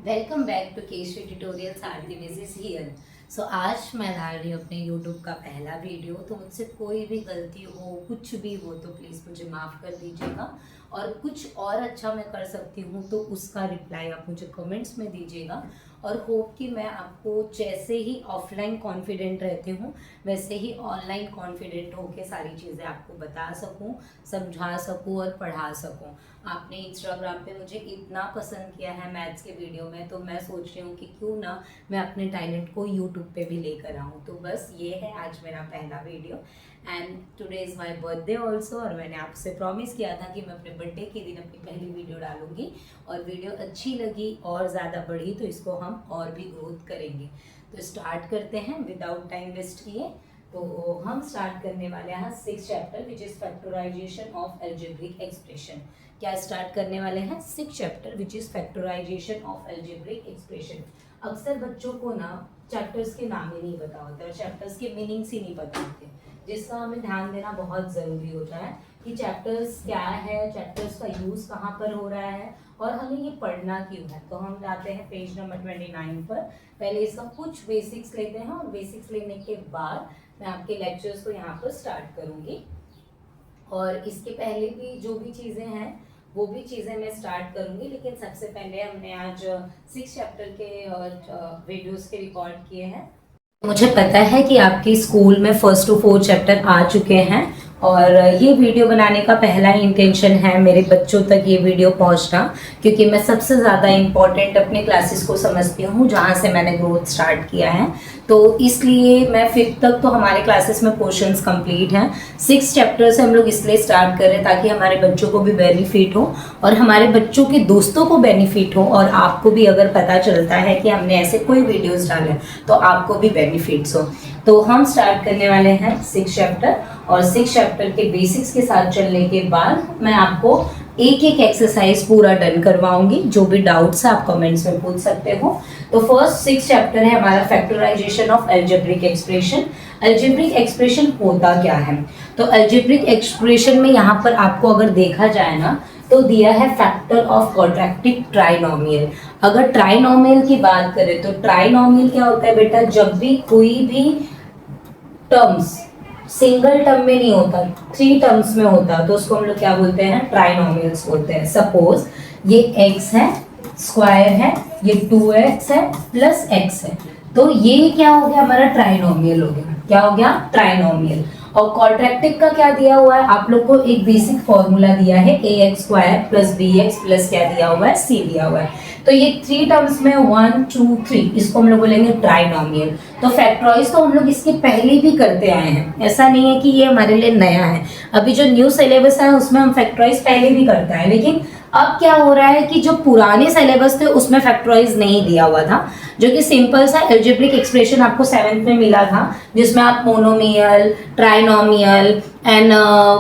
Welcome back to Keshavi tutorials Aarti बेसिस here. So आज मैं ला रही हूँ अपने यूट्यूब का पहला वीडियो। तो मुझसे कोई भी गलती हो, कुछ भी हो तो प्लीज़ मुझे माफ़ कर दीजिएगा। और कुछ और अच्छा मैं कर सकती हूँ तो उसका रिप्लाई आप मुझे कमेंट्स में दीजिएगा। और होप कि मैं आपको जैसे ही ऑफलाइन कॉन्फिडेंट रहती हूँ वैसे ही ऑनलाइन कॉन्फिडेंट होकर सारी चीज़ें आपको बता सकूँ, समझा सकूँ और पढ़ा सकूँ। आपने इंस्टाग्राम पे मुझे इतना पसंद किया है मैथ्स के वीडियो में, तो मैं सोच रही हूँ कि क्यों ना मैं अपने टैलेंट को यूट्यूब पे भी लेकर आऊँ। तो बस ये है आज मेरा पहला video and today is my birthday also. और मैंने आपसे प्रॉमिस किया था कि मैं अपने बर्थडे के दिन अपनी पहली वीडियो डालूंगी और वीडियो अच्छी लगी और ज़्यादा बढ़ी तो इसको हम और भी ग्रोथ करेंगे। तो स्टार्ट करते हैं विदाउट टाइम वेस्ट किए। तो हम स्टार्ट करने वाले हैं 6th chapter which is factorisation of algebraic expression. क्या स्टार्ट करने वाले हैं 6th chapter which is factorisation of algebraic expression. अक्सर बच्चों को ना चैप्टर्स के नाम ही नहीं पता होते और चैप्टर्स के मीनिंग्स ही नहीं पता होते, जिसका हमें ध्यान देना बहुत ज़रूरी होता है कि चैप्टर्स क्या है, चैप्टर्स का यूज़ कहाँ पर हो रहा है और हमें ये पढ़ना क्यों है। तो हम जाते हैं पेज नंबर 29 पर। पहले इसका कुछ बेसिक्स लेते हैं और बेसिक्स लेने के बाद मैं आपके लेक्चर्स को यहाँ पर स्टार्ट करूँगी। और इसके पहले भी जो भी चीज़ें हैं वो भी चीज़ें मैं स्टार्ट करूँगी, लेकिन सबसे पहले हमने आज 6 चैप्टर के वीडियोस के रिकॉर्ड किए हैं। मुझे पता है कि आपके स्कूल में 1st to 4th चैप्टर आ चुके हैं और ये वीडियो बनाने का पहला इंटेंशन है मेरे बच्चों तक ये वीडियो पहुंचना, क्योंकि मैं सबसे ज़्यादा इम्पॉर्टेंट अपने क्लासेस को समझती हूँ जहाँ से मैंने ग्रोथ स्टार्ट किया है। तो इसलिए मैं 5th तक तो हमारे क्लासेस में पोर्शंस कंप्लीट हैं। 6 चैप्टर से हम लोग इसलिए स्टार्ट कर रहे हैं ताकि हमारे बच्चों को भी बेनिफिट हो और हमारे बच्चों के दोस्तों को बेनिफिट हो और आपको भी अगर पता चलता है कि हमने ऐसे कोई वीडियोस डाले तो आपको भी बेनिफिट्स हो। तो हम स्टार्ट करने वाले हैं 6 चैप्टर और 6 चैप्टर के बेसिक्स के साथ चलने के बाद मैं आपको एक एक एक्सरसाइज पूरा डन करवाऊंगी। जो भी डाउट्स है आप कमेंट्स में पूछ सकते हो। तो फर्स्ट 6 चैप्टर है हमारा factorisation of algebraic expression. Algebraic expression होता क्या है? तो अलजेब्रिक एक्सप्रेशन में यहाँ पर आपको अगर देखा जाए ना तो दिया है फैक्टर ऑफ क्वाड्रेटिक ट्राइनोमियल। अगर ट्राइनोमियल की बात करें तो ट्राइनोमियल क्या होता है बेटा? जब भी कोई भी टर्म्स सिंगल टर्म में नहीं होता, 3 टर्म्स में होता तो उसको हम लोग क्या बोलते हैं? ट्राइनोमियल्स बोलते हैं। सपोज ये x है, स्क्वायर है, ये 2x है प्लस x है, तो ये क्या हो गया? हमारा ट्राइनोमियल हो गया। क्या हो गया? ट्राइनोमियल। और क्वाड्रेटिक का क्या दिया हुआ है? आप लोग को एक बेसिक फॉर्मूला दिया है ax square plus bx plus क्या दिया हुआ है? c दिया हुआ है। तो ये 3 टर्म्स में 1 2 3 इसको हम लोग बोलेंगे ट्राइनोमियल। तो फैक्टराइज तो हम लोग इसके पहले भी करते आए हैं, ऐसा नहीं है कि ये हमारे लिए नया है। अभी जो न्यू सिलेबस है उसमें हम फैक्टराइज पहले भी करते हैं, लेकिन अब क्या हो रहा है कि जो पुराने सिलेबस थे उसमें फैक्टराइज नहीं दिया हुआ था, जो कि सिंपल सा अलजेब्रिक एक्सप्रेशन आपको 7th में मिला था, जिसमें आप मोनोमियल, ट्राइनोमियल एंड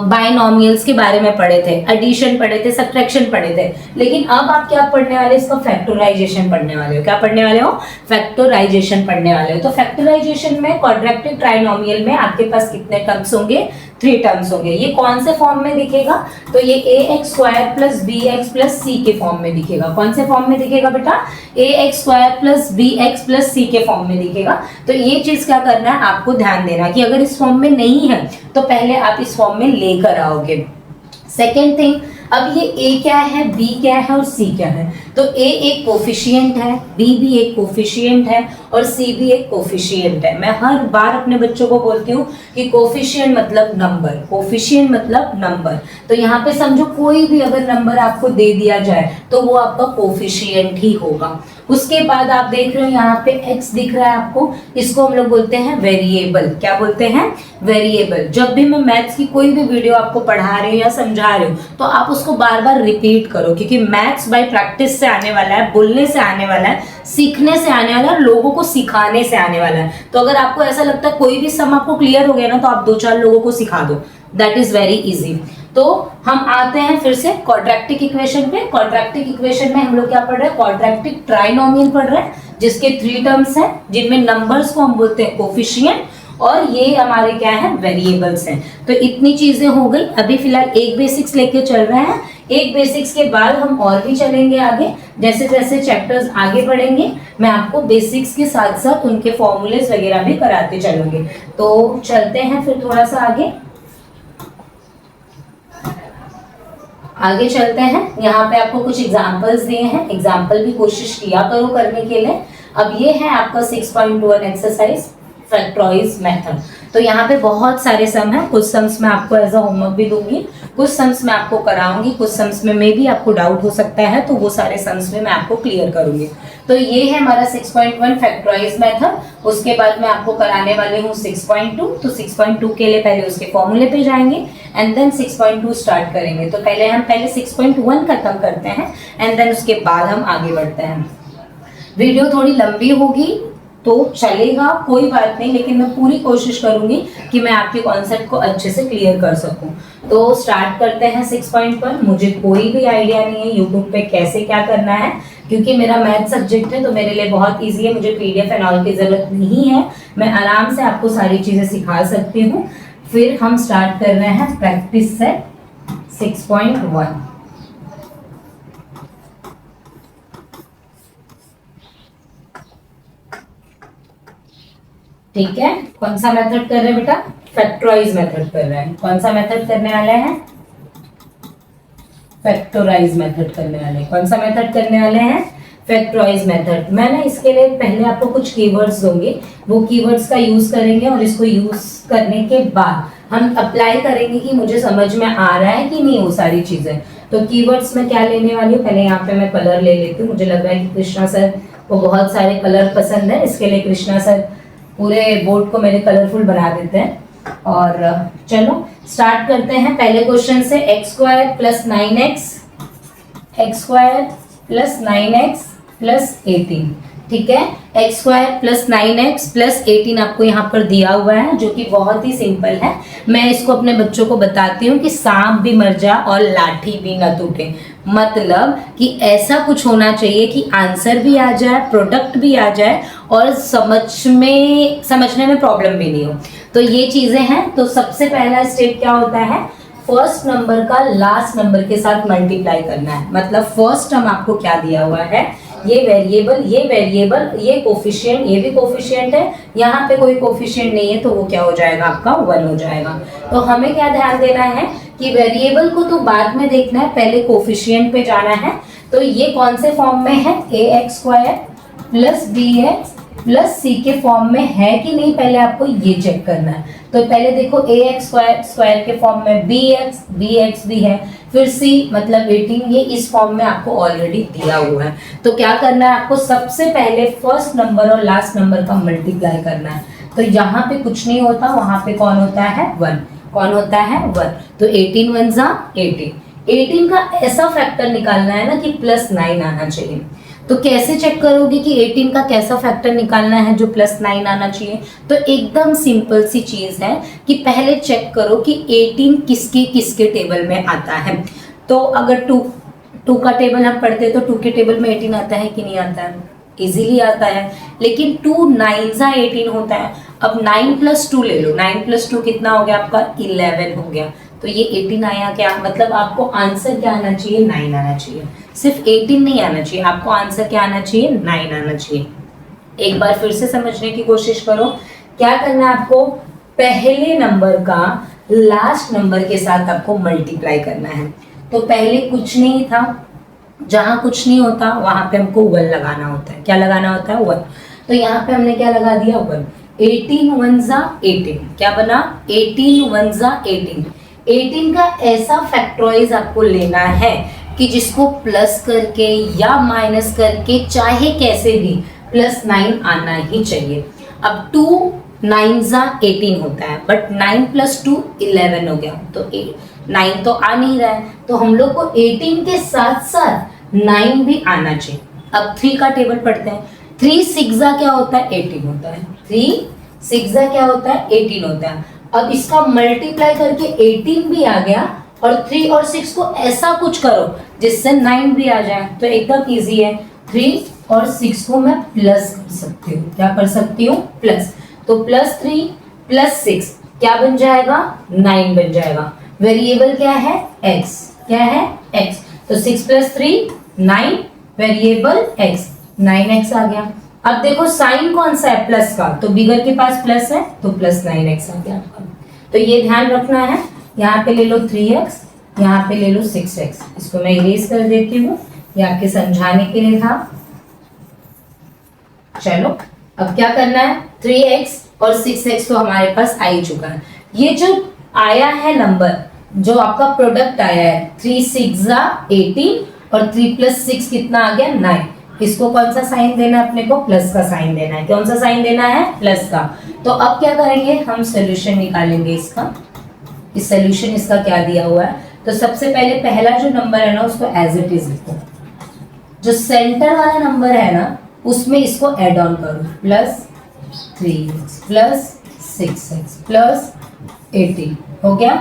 बाइनोमियल्स के बारे में पढ़े थे, एडिशन पढ़े थे, सब्ट्रैक्शन पढ़े थे। लेकिन अब आप क्या पढ़ने वाले? इसका फैक्टराइजेशन पढ़ने वाले हो। क्या पढ़ने वाले हो? फैक्टराइजेशन पढ़ने वाले हो। तो फैक्टराइजेशन में क्वाड्रेटिक ट्राइनोमियल में आपके पास कितने टर्म्स होंगे? 3 टर्म्स होंगे। ये कौन से फॉर्म में दिखेगा? तो ये ax square plus bx plus c के फॉर्म में दिखेगा। कौन से फॉर्म में दिखेगा बेटा? ax square plus bx plus c के फॉर्म में दिखेगा। तो ये चीज क्या करना है? आपको ध्यान देना कि अगर इस फॉर्म में नहीं है तो पहले आप इस फॉर्म में लेकर आओगे। सेकेंड थिंग, अब ये a क्या है, b क्या है और c क्या है? तो a एक कोफिशिएंट है, b भी एक कोफिशिएंट है और c भी एक कोफिशिएंट है। मैं हर बार अपने बच्चों को बोलती हूँ कि कोफिशिएंट मतलब नंबर, कोफिशिएंट मतलब नंबर। तो यहाँ पे समझो कोई भी अगर नंबर आपको दे दिया जाए तो वो आपका कोफिशिएंट ही होगा। उसके बाद आप देख रहे हो यहाँ पे x दिख रहा है आपको, इसको हम लोग बोलते हैं वेरिएबल। क्या बोलते हैं? वेरिएबल। जब भी मैं मैथ्स की कोई भी वीडियो आपको पढ़ा रही हूँ या समझा रही हूँ तो आप उसको बार बार रिपीट करो, क्योंकि मैथ्स बाय प्रैक्टिस से आने वाला है, बोलने से आने वाला है, सीखने से आने वाला है, लोगों को सिखाने से आने वाला है। तो अगर आपको ऐसा लगता है कोई भी सम आपको क्लियर हो गया ना तो आप 2-4 लोगों को सिखा दो, दैट इज वेरी इजी। तो हम आते हैं फिर से क्वाड्रेटिक इक्वेशन पे। क्वाड्रेटिक इक्वेशन में हम लोग क्या पढ़ रहे हैं? क्वाड्रेटिक ट्राइनोमियल पढ़ रहे हैं, जिसके 3 टर्म्स हैं, जिनमें नंबर्स को हम बोलते हैं कोफिशिएंट और ये हमारे क्या है, वेरिएबल्स हैं। तो इतनी चीजें हो गई। अभी फिलहाल एक बेसिक्स लेके चल रहे हैं, एक बेसिक्स के बाद हम और भी चलेंगे आगे। जैसे जैसे चैप्टर्स आगे बढ़ेंगे मैं आपको बेसिक्स के साथ साथ उनके फॉर्मूलेस वगैरह भी कराते चलूंगी। तो चलते हैं फिर थोड़ा सा आगे चलते हैं। यहाँ पे आपको कुछ एग्जाम्पल्स दिए हैं, एग्जाम्पल भी कोशिश किया करो करने के लिए। अब ये है आपका 6.1 एक्सरसाइज फैक्टराइज मेथड। तो यहाँ पे बहुत सारे सम हैं, कुछ सम्स मैं आपको एज अ होमवर्क भी दूंगी, कुछ सम्स मैं आपको कराऊंगी, कुछ सम्स में मे भी आपको डाउट हो सकता है, तो वो सारे सम्स में मैं आपको क्लियर करूंगी। तो ये है हमारा 6.1 फैक्टराइज मेथड। उसके बाद मैं आपको कराने वाली हूँ 6.2। तो 6.2 के लिए पहले उसके फॉर्मूले पे जाएंगे एंड देन 6.2 स्टार्ट करेंगे। तो पहले 6.1 खत्म करते हैं एंड देन उसके बाद हम आगे बढ़ते हैं। वीडियो थोड़ी लंबी होगी तो चलेगा, कोई बात नहीं, लेकिन मैं पूरी कोशिश करूंगी कि मैं आपके कॉन्सेप्ट को अच्छे से क्लियर कर सकूं। तो स्टार्ट करते हैं 6.1। मुझे कोई भी आइडिया नहीं है यूट्यूब पे कैसे क्या करना है, क्योंकि मेरा मैथ सब्जेक्ट है तो मेरे लिए बहुत ईजी है, मुझे पीडीएफ एंड ऑल की जरूरत नहीं है, मैं आराम से आपको सारी चीजें सिखा सकती हूँ। फिर हम स्टार्ट कर रहे हैं प्रैक्टिस सेट 6.1। ठीक है, कौन सा मेथड कर रहे हैं बेटा, फैक्टराइज मेथड कर रहे हैं। कौन सा मेथड करने वाले हैं, फैक्टराइज मेथड करने वाले हैं। कौन सा मेथड करने वाले हैं, फैक्टराइज मेथड। मैं ना इसके लिए पहले आपको कुछ कीवर्ड्स दूंगी, वो कीवर्ड्स का यूज करेंगे और इसको यूज करने के बाद हम अप्लाई करेंगे कि मुझे समझ में आ रहा है कि नहीं वो सारी चीजें। तो कीवर्ड्स में क्या लेने वाली हूँ, पहले यहाँ पे मैं कलर ले लेती हूँ। मुझे लग रहा है कि कृष्णा सर को बहुत सारे कलर पसंद है, इसके लिए कृष्णा सर पूरे बोर्ड को मेरे कलरफुल बना देते हैं। और चलो स्टार्ट करते हैं पहले क्वेश्चन से। x² + 9x, x² + 9x + 18। ठीक है, x² + 9x + 18 आपको यहाँ पर दिया हुआ है, जो कि बहुत ही सिंपल है। मैं इसको अपने बच्चों को बताती हूँ कि सांप भी मर जा और लाठी भी न टूटे। मतलब कि ऐसा कुछ होना चाहिए कि आंसर भी आ जाए, प्रोडक्ट भी आ जाए और समझने में प्रॉब्लम भी नहीं हो। तो ये चीजें हैं। तो सबसे पहला स्टेप क्या होता है, फर्स्ट नंबर का लास्ट नंबर के साथ मल्टीप्लाई करना है। मतलब फर्स्ट टर्म आपको क्या दिया हुआ है, ये वेरिएबल, ये कोफिशिएंट, ये भी कोफिशिएंट है, यहाँ पे कोई कोफिशिएंट नहीं है तो वो क्या हो जाएगा, आपका 1 हो जाएगा। तो हमें क्या ध्यान देना है कि वेरिएबल को तो बाद में देखना है, पहले कोफिशिएंट पे जाना है। तो ये कौन से फॉर्म में है, ax² + bx + c के फॉर्म में है कि नहीं, पहले आपको ये चेक करना है। तो पहले देखो ax² के फॉर्म में bx भी है, फिर c मतलब 18, ये इस फॉर्म में आपको ऑलरेडी दिया हुआ है। तो क्या करना है आपको, सबसे पहले फर्स्ट नंबर और लास्ट नंबर का मल्टीप्लाई करना है। तो यहाँ पे कुछ नहीं होता, वहां पे कौन होता है, 1। कौन होता है, 1। तो 18 × 1 = 18। 18 का ऐसा फैक्टर निकालना है ना कि +9 आना चाहिए। तो कैसे चेक करोगे कि 18 का कैसा फैक्टर निकालना है जो +9 आना चाहिए। तो एकदम सिंपल सी चीज है कि पहले चेक करो कि 18 किसके किसके टेबल में आता है। तो अगर 2 का टेबल हम पढ़ते तो 2 के टेबल में 18 आता है कि नहीं आता है, इजीली आता है। लेकिन 2 9 18 होता है। अब 9 + 2 ले लो, 9 + 2 कितना हो गया आपका, 11 हो गया। तो ये 18 आया क्या, मतलब आपको आंसर क्या आना चाहिए, 9 आना चाहिए। सिर्फ 18 नहीं आना चाहिए, आपको आंसर क्या आना चाहिए, 9 आना चाहिए। एक बार फिर से समझने की कोशिश करो। क्या करना है आपको, पहले नंबर का लास्ट नंबर के साथ आपको मल्टीप्लाई करना है। तो पहले कुछ नहीं था, जहां कुछ नहीं होता वहां पे हमको 1 लगाना होता है। क्या लगाना होता है, 1। तो यहाँ पे हमने क्या लगा दिया, 1। 18 × 1 = 18। क्या बना, 18 × 1 = 18। 18 का ऐसा फैक्टराइज आपको लेना है कि जिसको प्लस करके या माइनस करके चाहे कैसे भी +9 आना ही चाहिए। अब 2 9 = 18 होता है, बट 9 + 2 11 हो गया। तो 9 तो आ नहीं रहा है, तो हम लोग को 18 के साथ साथ 9 भी आना चाहिए। अब 3 का टेबल पढ़ते हैं। 3 6 क्या होता है, 18 होता है। 3 6 क्या होता है, 18 होता है। अब इसका मल्टीप्लाई करके 18 भी आ गया और 3 और 6 को ऐसा कुछ करो जिससे 9 भी आ जाए। तो एकदम इजी है, 3 और 6 को मैं प्लस कर सकती हूँ। क्या कर सकती हूँ, प्लस। तो +3 प्लस 6 क्या बन जाएगा, 9 बन जाएगा। वेरिएबल क्या है, x, क्या है x, तो 6 + 3 9, वेरिएबल x, 9x आ गया। अब देखो साइन कौन सा है, प्लस का, तो बिगर के पास प्लस है तो प्लस 9x आ गया आपका। तो ये ध्यान रखना है, यहाँ पे ले लो 3x, यहाँ पे ले लो 6x, इसको मैं इरेज कर देती हूँ, ये आपके समझाने के लिए था। चलो अब क्या करना है, 3x और 6x तो हमारे पास आ ही चुका है। ये जो आया है नंबर, जो आपका प्रोडक्ट आया है 3 6 18 और 3 + 6 कितना आ गया, 9। इसको कौन सा साइन देना है अपने को, प्लस का साइन देना है। कौन सा साइन देना है, प्लस का। तो अब क्या करेंगे, हम सोल्यूशन निकालेंगे इसका। इस सोल्यूशन इसका क्या दिया हुआ है, तो सबसे पहले पहला जो नंबर है ना उसको एज इट इज लिखो। जो सेंटर वाला नंबर है ना उसमें इसको ऐड ऑन करो, +3x + 6x + 18 हो गया।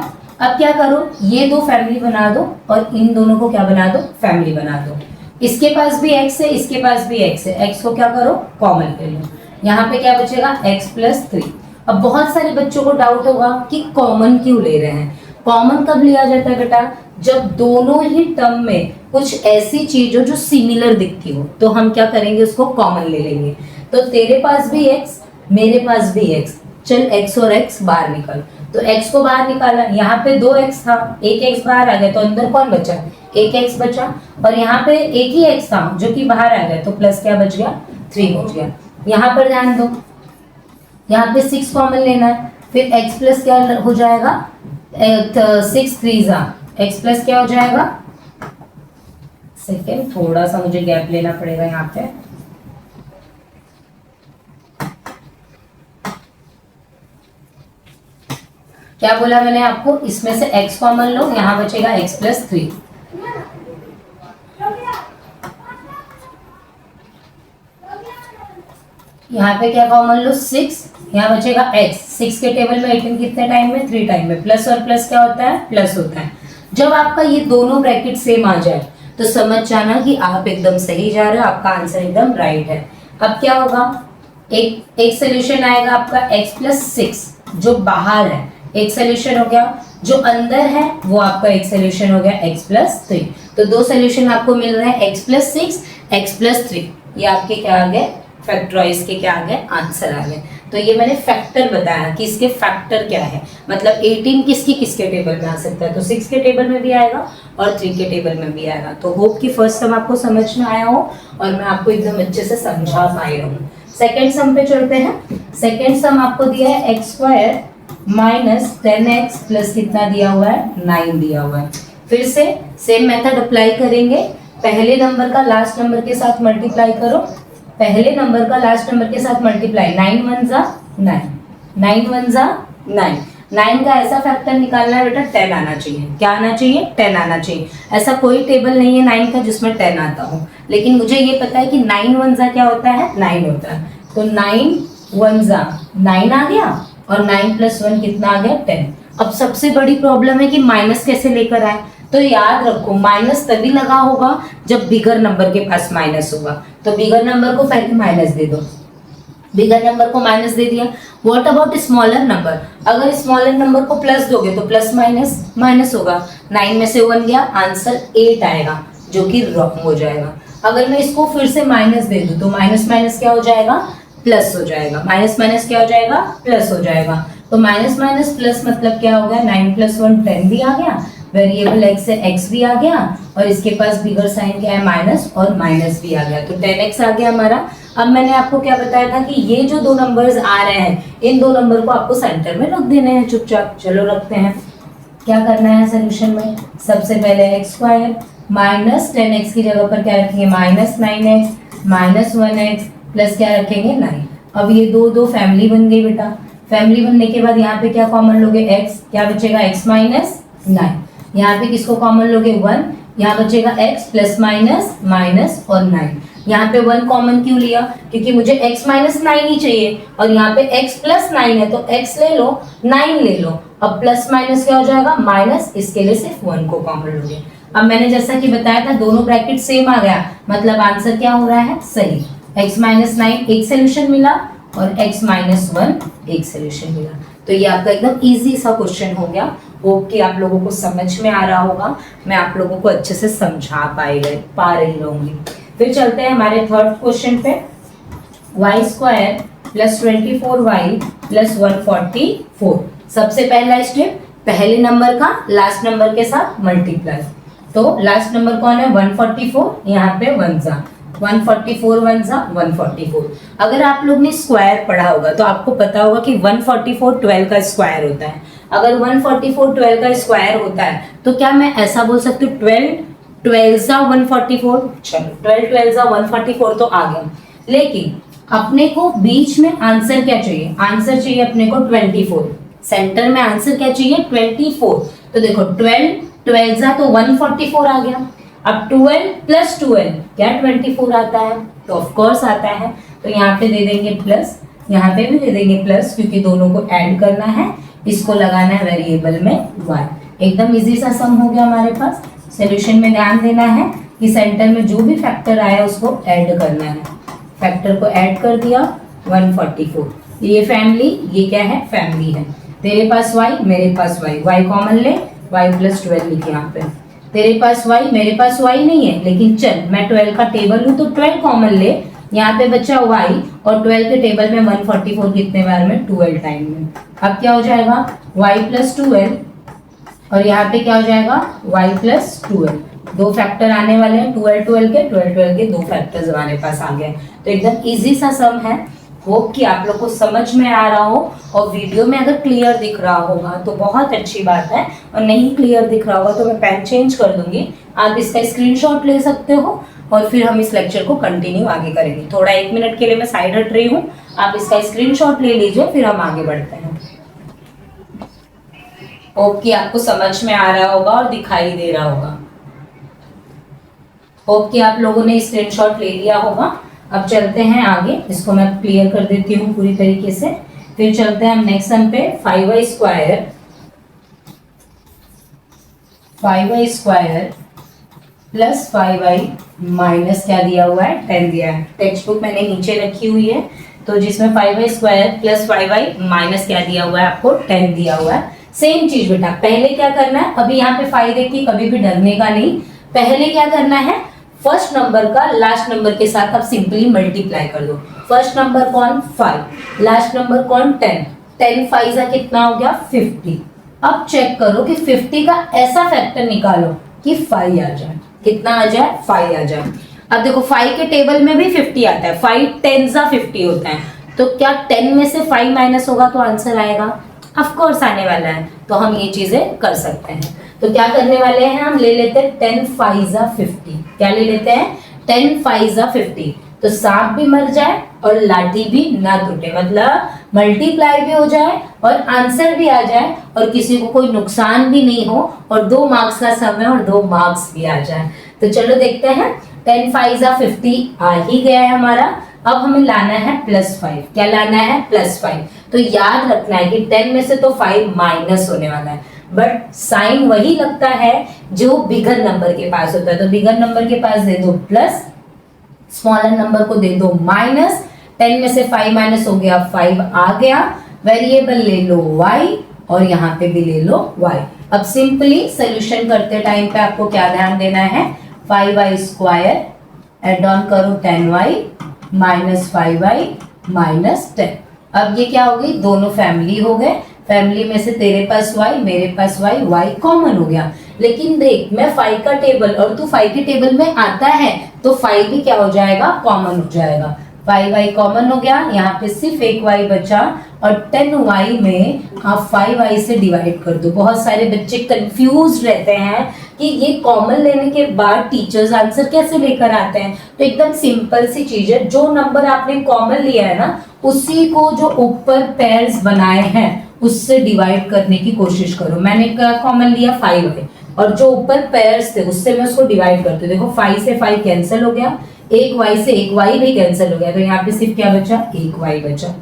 अब क्या करो, ये दो फैमिली बना दो और इन दोनों को क्या बना दो, फैमिली बना दो। इसके पास भी x है, इसके पास भी x है, x को क्या करो, कॉमन ले लो। यहाँ पे क्या बचेगा, x + 3। अब बहुत सारे बच्चों को डाउट होगा कि कॉमन क्यों ले रहे हैं। कॉमन कब लिया जाता है बेटा, जब दोनों ही टर्म में कुछ ऐसी चीज हो जो सिमिलर दिखती हो, तो हम क्या करेंगे, उसको कॉमन ले लेंगे। तो तेरे पास भी x, मेरे पास भी x, चल x और x बाहर निकल, तो x को बाहर निकाला, यहाँ पे 2x था, एक x बाहर आ गया, तो अंदर कौन बचा, एक x बचा, और यहाँ पे एक ही x था जो कि बाहर आ गया, तो प्लस क्या बच गया, 3 बच गया। यहाँ पर ध्यान दो, यहाँ पे 6 कॉमन लेना है, फिर x प्लस क्या हो जाएगा, 6 3 x प्लस क्या हो जाएगा, सेकेंड थोड़ा सा मुझे गैप लेना पड़ेगा यहाँ पे। क्या बोला मैंने आपको, इसमें से x कॉमन लो, यहाँ बचेगा x + 3। यहाँ पे क्या कॉमन लो, 6, यहाँ बचेगा x, 6 के टेबल में 18 कितने टाइम में, 3 टाइम में। प्लस और प्लस क्या होता है, प्लस होता है। जब आपका ये दोनों ब्रैकेट सेम आ जाए तो समझ जाना कि आप एकदम सही जा रहे हो, आपका आंसर एकदम राइट है। अब क्या होगा, एक सोल्यूशन आएगा आपका x + 6 जो बाहर है, एक सोल्यूशन हो गया, जो अंदर है वो आपका एक सोल्यूशन हो गया x + 3। तो दो सोल्यूशन आपको मिल रहे हैं, x + 6 x + 3। ये आपके क्या आ गए, फैक्टराइज के क्या आ गए, आंसर आ गए। तो ये मैंने फैक्टर बताया कि इसके फैक्टर क्या है, मतलब 18 किसकी किसके टेबल में आ सकता है, तो 6 के टेबल में भी आएगा और 3 के टेबल में भी आएगा। तो होप कि फर्स्ट सम आपको समझ में आया हो और मैं आपको एकदम अच्छे से समझा पाई हूँ। सेकेंड सम पे चलते हैं। सेकेंड सम आपको दिया है x² - 10x प्लस कितना दिया हुआ है, 9 दिया हुआ है। फिर से सेम मेथड अप्लाई करेंगे, पहले नंबर का लास्ट नंबर के साथ मल्टीप्लाई करो, पहले नंबर का लास्ट नंबर के साथ मल्टीप्लाई, 9 1 जा 9, 9 1 जा 9। 9 का ऐसा फैक्टर निकालना है बेटा 10 आना चाहिए। क्या आना चाहिए, 10 आना चाहिए। ऐसा कोई टेबल नहीं है 9 का जिसमें 10 आता हो, लेकिन मुझे ये पता है कि 9 1 जा क्या होता है, 9 होता है। तो 9 1 जा 9 आ गया और 9 + 1 कितना आ गया, 10। अब सबसे बड़ी प्रॉब्लम है कि माइनस कैसे लेकर आए, तो याद रखो माइनस तभी लगा होगा जब बिगर नंबर के पास माइनस होगा। तो बिगर नंबर को पहले माइनस दे दो, बिगर नंबर को माइनस दे दिया। व्हाट अबाउट स्मॉलर नंबर, अगर स्मॉलर नंबर को प्लस दोगे तो प्लस माइनस माइनस होगा, 9 में से 1 गया, आंसर 8 आएगा जो कि रॉन्ग हो जाएगा। अगर मैं इसको फिर से माइनस दे दूं तो माइनस माइनस क्या हो जाएगा, प्लस हो जाएगा, माइनस माइनस क्या हो जाएगा, प्लस हो जाएगा। तो माइनस माइनस प्लस मतलब क्या हो गया, 9 + 1 10 भी आ गया, वेरिएबल x से x भी आ गया और इसके पास बिगर साइन क्या है, माइनस, और माइनस भी आ गया, तो 10x आ गया हमारा। अब मैंने आपको क्या बताया था कि ये जो दो नंबर्स आ रहे हैं इन दो नंबर को आपको सेंटर में रख देने हैं चुपचाप। चलो रखते हैं। क्या करना है सोल्यूशन में, सबसे पहले x² - 10x की जगह पर क्या रखेंगे, -9x - 1x प्लस क्या रखेंगे, 9। अब ये दो दो फैमिली बन गई बेटा। फैमिली बनने के बाद यहाँ पे क्या कॉमन लोगे, x, क्या बचेगा x - 9। यहाँ पे किसको कॉमन लोगे, 1, यहाँ बचेगा x प्लस माइनस और 9। यहाँ पे 1 कॉमन क्यों लिया, क्योंकि मुझे x - 9 ही चाहिए और यहाँ पे x + 9 है, तो x ले लो 9 ले लो। अब प्लस माइनस क्या हो जाएगा, माइनस, इसके लिए सिर्फ 1 को कॉमन लोगे। अब मैंने जैसा कि बताया था दोनों ब्रैकेट सेम आ गया, मतलब आंसर क्या हो रहा है, सही। x - 9 एक सोल्यूशन मिला और x - 1 एक सोल्यूशन मिला। तो ये आपका एकदम इजी सा क्वेश्चन हो गया। होप कि आप लोगों को समझ में आ रहा होगा, मैं आप लोगों को अच्छे से समझा पा रही रहूंगी। फिर चलते हैं हमारे थर्ड क्वेश्चन पे। Y square plus 24y plus 144। सबसे पहला स्टेप, पहले नंबर का लास्ट नंबर के साथ मल्टीप्लाई। तो लास्ट नंबर कौन है 144, यहाँ पे 1 जा 144 1 जा 144। अगर आप लोग ने स्क्वायर पढ़ा होगा तो आपको पता होगा कि 144 12 का स्क्वायर होता है। अगर 144 12 का स्क्वायर होता है तो क्या मैं ऐसा बोल सकती हूँ 12 12 जा 144। चलो 12 12 जा 144 तो आ गया, लेकिन अपने को बीच में आंसर क्या चाहिए? आंसर चाहिए अपने को 24। सेंटर में आंसर क्या चाहिए? 24। तो देखो 12 12 जा तो 144 आ गया। अब 12 प्लस 12 क्या 24 आता है? तो ऑफ कोर्स आता है। तो यहाँ पे दे देंगे प्लस, यहाँ पे भी दे देंगे प्लस, क्योंकि दोनों को ऐड करना है। इसको लगाना है वेरिएबल में y। एकदम इजी सा सम हो गया हमारे पास। सॉल्यूशन में ध्यान देना है कि सेंटर में जो भी फैक्टर आया उसको ऐड करना है। फैक्टर को ऐड कर दिया 144। ये फैमिली, ये क्या है? फैमिली है। तेरे पास y, मेरे पास y, y कॉमन ले, y प्लस 12 लिखे यहाँ पे। तेरे पास y, मेरे पास y नहीं है, लेकिन चल मैं 12 का टेबल हूँ तो 12 कॉमन ले। यहाँ पे बचा y और 12 के टेबल में 144 कितने बार में? 12 टाइम में। अब क्या हो जाएगा y प्लस 12 और यहाँ पे क्या हो जाएगा y प्लस 12। दो फैक्टर आने वाले हैं 12 12 के, 12 12 के दो फैक्टर्स हमारे पास आ गए। तो एकदम इजी सा सम है। होप कि आप लोग को समझ में आ रहा हो, और वीडियो में अगर क्लियर दिख रहा होगा तो बहुत अच्छी बात है, और नहीं क्लियर दिख रहा होगा तो मैं पेन चेंज कर दूंगी। आप इसका स्क्रीनशॉट ले सकते हो और फिर हम इस लेक्चर को कंटिन्यू आगे करेंगे। थोड़ा 1 मिनट के लिए मैं साइड हट रही हूँ, आप इसका स्क्रीनशॉट ले लीजिए, फिर हम आगे बढ़ते हैं। होप कि आपको समझ में आ रहा होगा और दिखाई दे रहा होगा। होप कि आप लोगों ने स्क्रीनशॉट ले लिया होगा। अब चलते हैं आगे, इसको मैं क्लियर कर देती हूँ पूरी तरीके से। फिर चलते हैं हम नेक्स्ट सम पे। 5y square plus 5y minus क्या दिया हुआ है? 10 दिया है। टेक्स्ट बुक मैंने नीचे रखी हुई है, तो जिसमें 5y square plus 5y minus क्या दिया हुआ है? आपको 10 दिया हुआ है। सेम चीज बेटा, पहले क्या करना है? अभी यहाँ पे 5 देखिए, कभी भी डरने का नहीं। पहले क्या करना है? फर्स्ट नंबर का लास्ट नंबर के साथ आप सिंपली मल्टीप्लाई कर दो। फर्स्ट नंबर कौन? 5, लास्ट नंबर कौन? 10। 10 5 जा कितना हो गया? 50। अब चेक करो कि 50 का ऐसा फैक्टर निकालो कि 5 आ जाए। कितना आ जाए? 5 आ जाए। अब देखो 5 के टेबल में भी 50 आता है, 5 10 जा 50 होता है, तो क्या 10 में से 5 माइनस होगा तो आंसर आएगा? ऑफ कोर्स आने वाला है। तो हम ये चीजें कर सकते हैं। तो क्या करने वाले हैं? हम ले लेते हैं 10 5 जा 50। क्या ले लेते हैं? 10 5 जा 50। तो सांप भी मर जाए और लाठी भी ना टूटे, मतलब मल्टीप्लाई भी हो जाए और आंसर भी आ जाए और किसी को कोई नुकसान भी नहीं हो, और 2 मार्क्स का सम है और 2 मार्क्स भी आ जाए। तो चलो देखते हैं। 10 5 जा 50 आ ही गया है हमारा। अब हमें लाना है +5। क्या लाना है? +5। तो याद रखना है कि 10 में से तो 5 माइनस होने वाला है, बट साइन वही लगता है जो बिगर नंबर के पास होता है। तो बिगर नंबर के पास दे दो प्लस, स्मॉलर नंबर को दे दो माइनस। 10 में से 5 माइनस हो गया, 5 आ गया। वेरिएबल ले लो y और यहाँ पे भी ले लो y। अब सिंपली सोल्यूशन करते टाइम पे आपको क्या ध्यान देना है? 5y स्क्वायर एड ऑन करो 10y माइनस 5y माइनस 10। अब ये क्या हो गई? दोनों फैमिली हो गए। फैमिली में से तेरे पास y, मेरे पास y, y कॉमन हो गया। लेकिन देख, मैं 5 का टेबल और तू 5 के टेबल में आता है तो 5 भी क्या हो जाएगा? कॉमन हो जाएगा। 5y कॉमन हो गया, यहाँ पे सिर्फ एक y बचा, और 10y में आप 5y से डिवाइड कर दो। बहुत सारे बच्चे कंफ्यूज रहते हैं कि ये कॉमन लेने के बाद टीचर्स आंसर कैसे लेकर आते हैं। तो एकदम सिंपल सी चीज है, जो नंबर आपने कॉमन लिया है ना, उसी को जो ऊपर पेयर्स बनाए हैं उससे डिवाइड करने की कोशिश करो। मैंने कॉमन लिया 5y, और जो ऊपर पेयर्स थे उससे मैं उसको डिवाइड करती हूँ। देखो 5 से 5 कैंसिल हो गया, एक y से एक y भी कैंसिल हो गया, तो यहाँ पे सिर्फ क्या बचा? एक y बचा।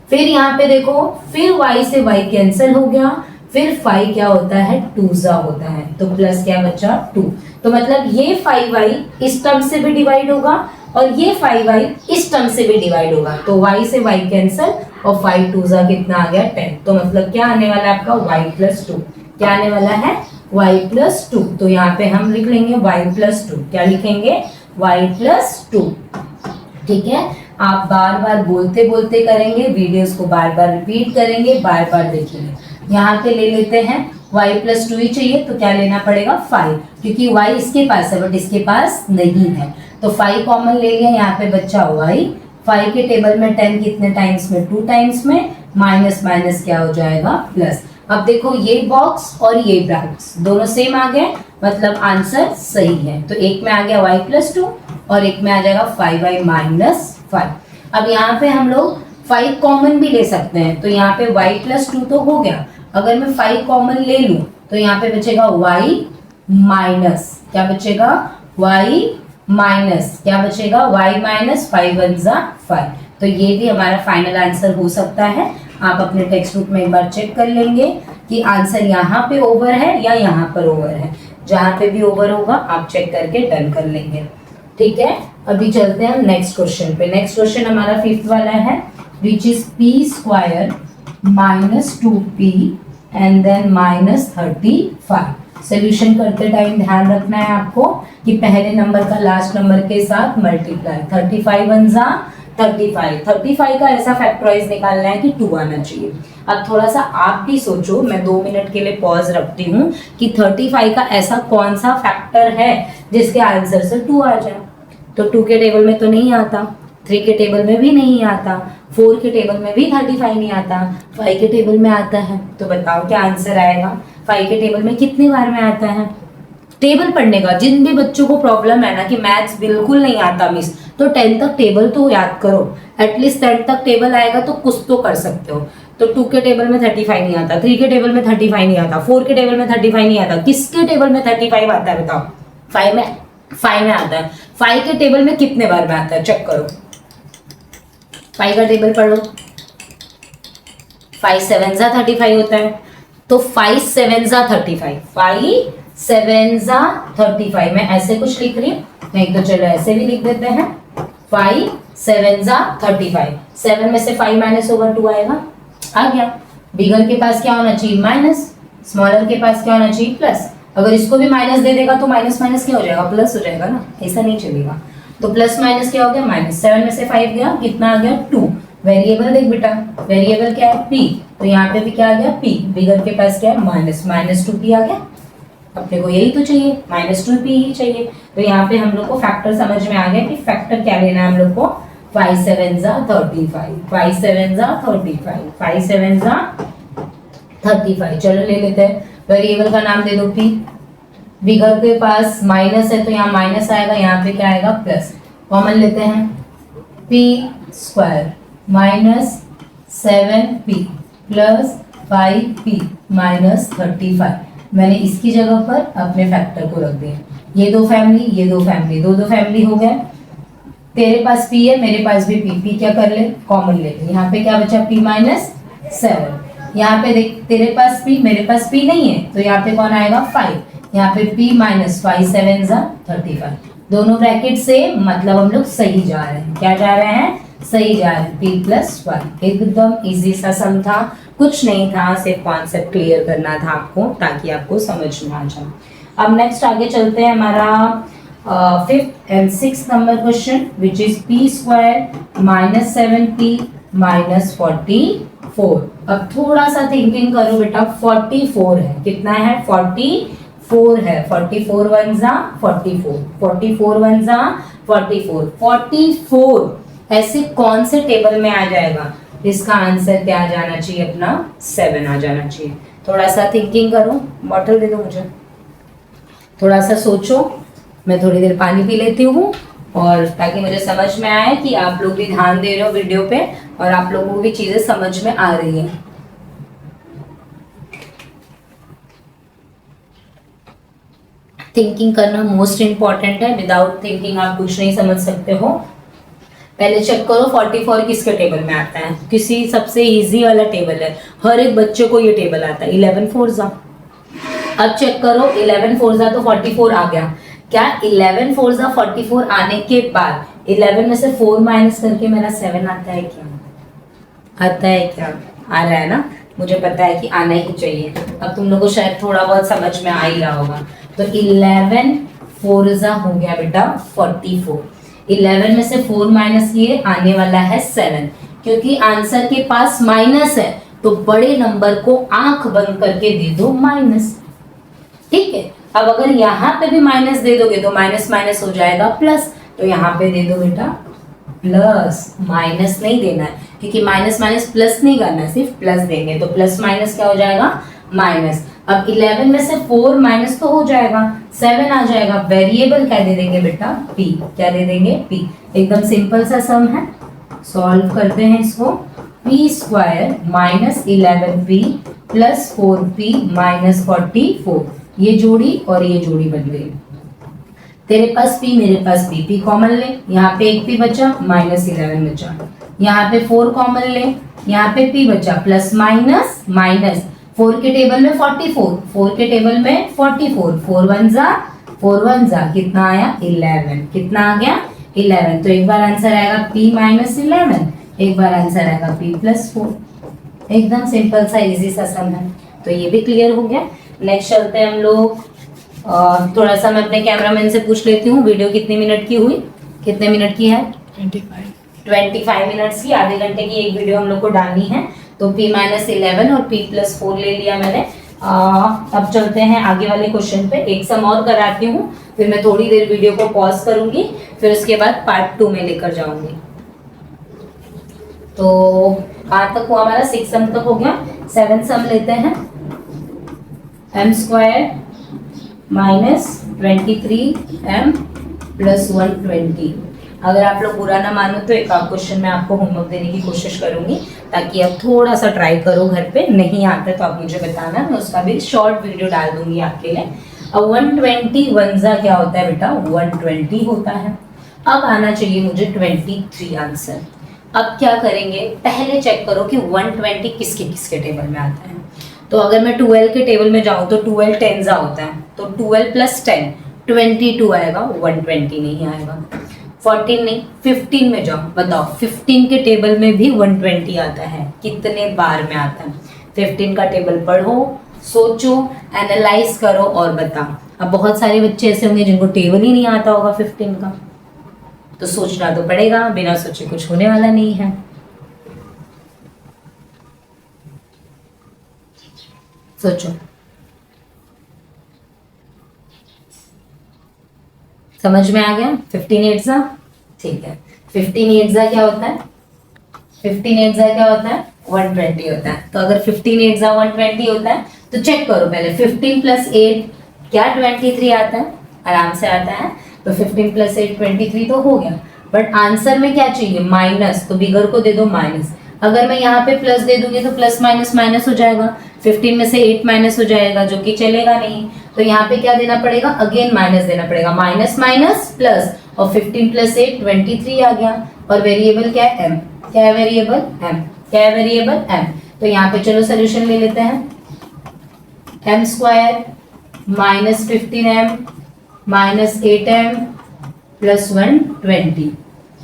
फिर यहाँ पे देखो, फिर y से y कैंसिल हो गया, फिर 5 क्या होता है? 2 जा होता है, तो प्लस क्या बचा? 2। तो मतलब ये 5y इस टर्म से भी डिवाइड होगा और ये 5y इस टर्म से भी डिवाइड होगा, तो y से y कैंसिल और 5 2 जा कितना आ गया 10। तो मतलब क्या आने वाला है आपका y+2, क्या आने वाला है y+2। तो यहाँ पे हम लिख लेंगे y+2, क्या लिखेंगे y+2। ठीक है, आप बार बार बोलते बोलते करेंगे, वीडियोस को बार बार रिपीट करेंगे, बार बार देखेंगे। यहाँ पे ले लेते हैं y+2 ही चाहिए, तो क्या लेना पड़ेगा 5, क्योंकि y इसके पास है बट इसके पास नहीं है, तो 5 कॉमन ले लिया, यहाँ पे बच्चा y। 5 के टेबल में 10 कितने टाइम्स में 2 टाइम्स में, माइनस माइनस क्या हो जाएगा प्लस। अब देखो ये बॉक्स और ये बॉक्स दोनों सेम आ गए, मतलब आंसर सही है। तो एक में आ गया y+2 और एक में आ जाएगा 5y-5। अब यहाँ पे हम लोग 5 कॉमन भी ले सकते हैं, तो यहाँ पे y+2 तो हो गया, अगर मैं 5 कॉमन ले लूं तो यहाँ पे बचेगा y माइनस, क्या बचेगा y माइनस, क्या बचेगा y माइनस 5 1 जा 5। तो ये भी हमारा फाइनल आंसर हो सकता है। आप अपने टेक्स्ट बुक में एक बार चेक कर लेंगे कि आंसर यहाँ पे ओवर है या यहाँ पर ओवर है, जहाँ पे भी ओवर होगा आप चेक करके डन कर लेंगे। ठीक है, अभी चलते हैं नेक्स्ट क्वेश्चन पे। नेक्स्ट क्वेश्चन हमारा 5th वाला है, which is p² - 2p and then -35। Solution करते टाइम ध्यान रखना है आपको कि पहले नंबर का लास्ट नंबर के साथ मल्टीप्लाई, 35 1 जा 35, 35 का ऐसा फैक्टराइज निकालना है कि 2 आना चाहिए। अब थोड़ा सा आप भी सोचो, मैं 2 मिनट के लिए पॉज रखती हूँ कि 35 का ऐसा कौन सा फैक्टर है जिसके आंसर से 2 आ जाए। तो 2 के टेबल में तो नहीं आता, 3 के टेबल में भी नहीं आता, 4 के टेबल में भी 35 नहीं आता, 5 के टेबल में आता है। तो बताओ क्या आंसर आएगा, 5 के टेबल में कितनी बार में आता है। टेबल पढ़ने का जिन भी बच्चों को प्रॉब्लम है ना कि मैथ्स बिल्कुल नहीं आता मिस, तो 10 तक टेबल तो याद करो, एटलीस्ट 10 तक टेबल आएगा तो कुछ तो कर सकते हो। तो 2 के टेबल में 35 नहीं आता, 3 के टेबल में 35 नहीं आता, 4 के टेबल में 35 नहीं आता, किसके टेबल में 35 आता है बताओ। 5 में आता है। 5 के टेबल में कितने बार में आता है चेक करो, 5 का टेबल पढ़ो, 5 7 जा 35 होता है, तो 5 7 जा 35, 5 7 जा 35। मैं ऐसे कुछ लिख रही हूँ, नहीं तो चलो ऐसे भी लिख देते हैं, 5 7 जा 35। 7 में से 5 माइनस होगा 2 आएगा, आ गया। बिगर के पास क्या होना चाहिए माइनस, स्मॉलर के पास क्या होना चाहिए प्लस। अगर इसको भी माइनस दे देगा तो माइनस माइनस क्या हो जाएगा प्लस हो जाएगा ना, ऐसा नहीं चलेगा। तो प्लस माइनस क्या हो गया माइनस, 7 में से 5 गया, कितना आ गया 2। वेरिएबल देख बेटा, वेरिएबल क्या है p, तो यहाँ पे भी क्या आ गया p, बिगर के पास क्या है माइनस 2p आ गया। अपने को यही तो चाहिए, -2p ही चाहिए। तो यहाँ पे हम लोग को फैक्टर समझ में आ गया कि फैक्टर क्या लेना है हम लोग को, 5 7 जा 35, 5 7 जा 35, 5 7 जा 35। चलो ले लेते हैं, वेरिएबल का नाम दे दो p, बिगर के पास माइनस है तो यहाँ माइनस आएगा, यहाँ पे क्या आएगा प्लस। कॉमन लेते हैं, p² -7p + 5p -35। मैंने इसकी जगह पर अपने फैक्टर को रख दिया। ये दो फैमिली, ये दो फैमिली, दो फैमिली हो गए। तेरे पास p है, मेरे पास भी p क्या कर ले कॉमन ले ले। यहाँ पे क्या बचा p -7। यहाँ पे देख, तेरे पास p मेरे पास p नहीं है, तो यहाँ पे कौन आएगा 5। यहाँ पे p -5 7 जा 35। दोनों ब्रैकेट से मतलब हम लोग सही जा रहे हैं, क्या जा रहे हैं सही जा रहे हैं, p + 1। एकदम इजी सा सम था, कुछ नहीं था, सिर्फ कॉन्सेप्ट क्लियर करना था आपको ताकि आपको समझ में आ जाए। अब नेक्स्ट आगे चलते हैं, हमारा 5th and 6th number question, which is p² -7p -44। अब थोड़ा सा थिंकिंग करो बेटा, 44 है, कितना है 44 है, 44 1 जा 44, 44 1 जा 44, 44 ऐसे कौन से टेबल में आ जाएगा, इसका आंसर क्या आ जाना चाहिए अपना 7 आ जाना चाहिए। थोड़ा सा थिंकिंग करो, बॉटल दे दो मुझे, थोड़ा सा सोचो, मैं थोड़ी देर पानी पी लेती हूँ, और ताकि मुझे समझ में आए कि आप लोग भी ध्यान दे रहे हो वीडियो पे और आप लोगों को भी चीजें समझ में आ रही हैं। थिंकिंग करना मोस्ट इंपॉर्टेंट है, विदाउट थिंकिंग आप कुछ नहीं समझ सकते हो। पहले चेक करो 44 किसके टेबल में आता है, किसी सबसे इजी वाला टेबल है, हर एक बच्चे को ये टेबल आता है, 11 4 जा। अब चेक करो 11 4 जा तो 44 आ गया, क्या 11 4 जा 44 आने के बाद 11 में से 4 माइनस करके मेरा 7 आता है क्या, आता है क्या? आ रहा है ना, मुझे पता है कि आना ही चाहिए। अब तुम लोग को शायद थोड़ा बहुत समझ में आ ही रहा होगा। तो 11 4 हो गया बेटा 44। 11 में से 4 माइनस किए, आने वाला है 7। क्योंकि आंसर के पास माइनस है तो बड़े नंबर को आंख बंद करके दे दो माइनस। ठीक है, अब अगर यहाँ पे भी माइनस दे दोगे तो माइनस माइनस हो जाएगा प्लस, तो यहाँ पे दे दो बेटा प्लस। माइनस नहीं देना है क्योंकि माइनस माइनस प्लस नहीं करना है, सिर्फ प्लस देंगे। तो प्लस माइनस क्या हो जाएगा? माइनस। अब 11 में से 4 माइनस तो हो जाएगा, 7 आ जाएगा। वेरिएबल क्या दे देंगे बेटा? p। क्या दे देंगे? p। एकदम सिंपल सा सम है, सॉल्व करते हैं इसको। p square minus 11p plus 4p minus 44, ये जोड़ी और ये जोड़ी बन गई। तेरे पास p, मेरे पास p, p कॉमन ले, यहाँ पे एक p बचा, माइनस 11 बचा। यहाँ पे 4 कॉमन ले, यहाँ पे p बचा, प्लस माइनस माइनस। 4 के टेबल में 44, 4 के टेबल में 44, 4 1 जा कितना आया? 11। कितना आ गया? 11। तो एक बार आंसर आएगा p माइनस 11, एक बार आंसर आएगा p प्लस 4। एकदम सिंपल सा इजी सा सम है। तो ये भी क्लियर हो गया। नेक्स्ट चलते हैं हम लोग। थोड़ा सा मैं अपने कैमरामैन से पूछ लेती हूँ, वीडियो कितनी मिनट की हुई? कितने मिनट की है? 25 मिनट्स की। आधे घंटे की एक वीडियो हम लोग को डालनी है। तो p माइनस 11 और p प्लस 4 ले लिया मैंने। अब चलते हैं आगे वाले क्वेश्चन पे। एक सम और कराती हूँ, फिर मैं थोड़ी देर वीडियो को पॉज करूंगी, फिर उसके बाद पार्ट 2 में लेकर जाऊंगी। तो कहाँ तक हुआ हमारा? 6 सम तक हो गया। 7 सम लेते हैं। m square minus 23m plus 120। अगर आप लोग बुरा ना मानो तो एक आध क्वेश्चन मैं आपको होमवर्क देने की कोशिश करूंगी, ताकि आप थोड़ा सा ट्राई करो घर पे। नहीं आता तो आप मुझे बताना, मैं उसका भी शॉर्ट वीडियो डाल दूंगी आपके लिए। अब 120 1 क्या होता है बेटा? 120 होता है। अब आना चाहिए मुझे 23 आंसर। अब क्या करेंगे? पहले चेक करो कि 120 किसके किसके टेबल में आता है। तो अगर मैं 12 के टेबल में जाऊं तो 12 10 होता है, तो 12 प्लस 10 22 आएगा, 120 नहीं आएगा। 14 नहीं, 15 में जाओ, बताओ 15 के टेबल में भी 120 आता है। कितने बार में आता है? 15 का टेबल पढ़ो, सोचो, एनालाइज करो और बताओ। अब बहुत सारे बच्चे ऐसे होंगे जिनको टेबल ही नहीं आता होगा 15 का, तो सोचना तो पड़ेगा, बिना सोचे कुछ होने वाला नहीं है। सोचो, समझ में आ गया? 15 8 ठीक है। 15 8 क्या होता है? 15 8 क्या होता है? 120 होता है। तो अगर 15 8 120 होता है तो चेक करो पहले। 15 प्लस 8 क्या 23 आता है? आराम से आता है। तो 15 प्लस 8 23 तो हो गया, बट आंसर में क्या चाहिए? माइनस। तो बिगर को दे दो माइनस। अगर मैं यहाँ पे प्लस दे दूंगी तो प्लस माइनस माइनस हो जाएगा। 15 में से 8 माइनस हो जाएगा, जो कि चलेगा नहीं। तो यहाँ पे क्या देना पड़ेगा? अगेन माइनस देना पड़ेगा। माइनस माइनस प्लस, और 15 प्लस 8 23 आ गया। और वेरिएबल क्या है? m। क्या है वेरिएबल? m। क्या है वेरिएबल? m। तो यहाँ पे चलो सोल्यूशन ले लेते हैं। m square minus 15m minus 8m plus 120।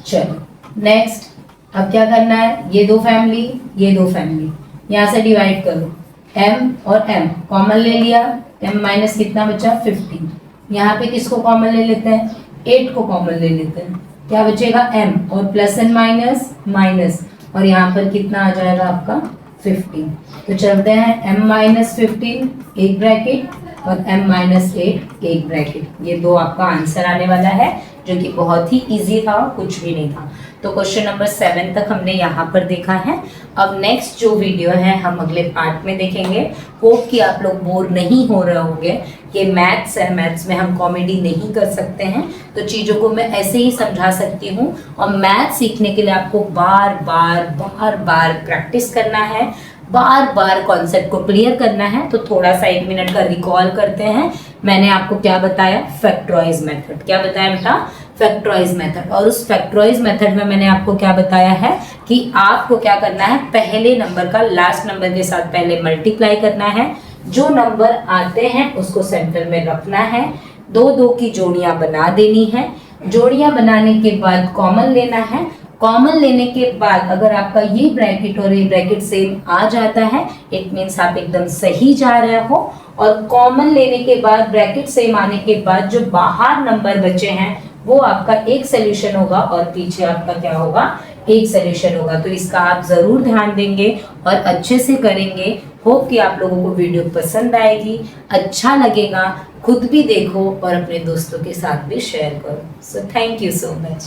चलो नेक्स्ट। अब क्या करना है? ये दो फैमिली, ये दो फैमिली, यहाँ से डिवाइड करो। m और m कॉमन ले लिया, m माइनस कितना बचा? 15। यहाँ पे किसको कॉमन ले लेते हैं? 8 को कॉमन ले लेते हैं। क्या बचेगा? m और प्लस एंड माइनस माइनस, और यहाँ पर कितना आ जाएगा आपका? 15। तो चलते हैं m माइनस 15 एक ब्रैकेट और m माइनस 8 एक ब्रैकेट। ये दो आपका आंसर आने वाला है, जो कि बहुत ही इजी था, कुछ भी नहीं था। तो क्वेश्चन नंबर 7 तक हमने यहाँ पर देखा है। अब नेक्स्ट जो वीडियो है हम अगले पार्ट में देखेंगे। होप कि आप लोग बोर नहीं हो रहे होंगे। ये मैथ्स है, मैथ्स में हम कॉमेडी नहीं कर सकते हैं, तो चीज़ों को मैं ऐसे ही समझा सकती हूँ। और मैथ सीखने के लिए आपको बार बार बार बार प्रैक्टिस करना है, बार बार कॉन्सेप्ट को क्लियर करना है। तो थोड़ा सा 1 मिनट का रिकॉल करते हैं। मैंने आपको क्या बताया? Factorise method. क्या बताया बेटा? Factorise method. और उस फैक्टराइज मेथड में मैंने आपको क्या बताया है कि आपको क्या करना है? पहले नंबर का लास्ट नंबर के साथ पहले मल्टीप्लाई करना है। जो नंबर आते हैं उसको सेंटर में रखना है। 2 2 की जोड़ियां बना देनी है। जोड़ियां बनाने के बाद कॉमन लेना है। कॉमन लेने के बाद अगर आपका ये ब्रैकेट और ये ब्रैकेट सेम आ जाता है, इट मीन्स आप एकदम सही जा रहे हो। और कॉमन लेने के बाद ब्रैकेट सेम आने के बाद जो बाहर नंबर बचे हैं वो आपका एक सोल्यूशन होगा और पीछे आपका क्या होगा, एक सोल्यूशन होगा। तो इसका आप जरूर ध्यान देंगे और अच्छे से करेंगे। होप कि आप लोगों को वीडियो पसंद आएगी, अच्छा लगेगा। खुद भी देखो और अपने दोस्तों के साथ भी शेयर करो। So thank you so much.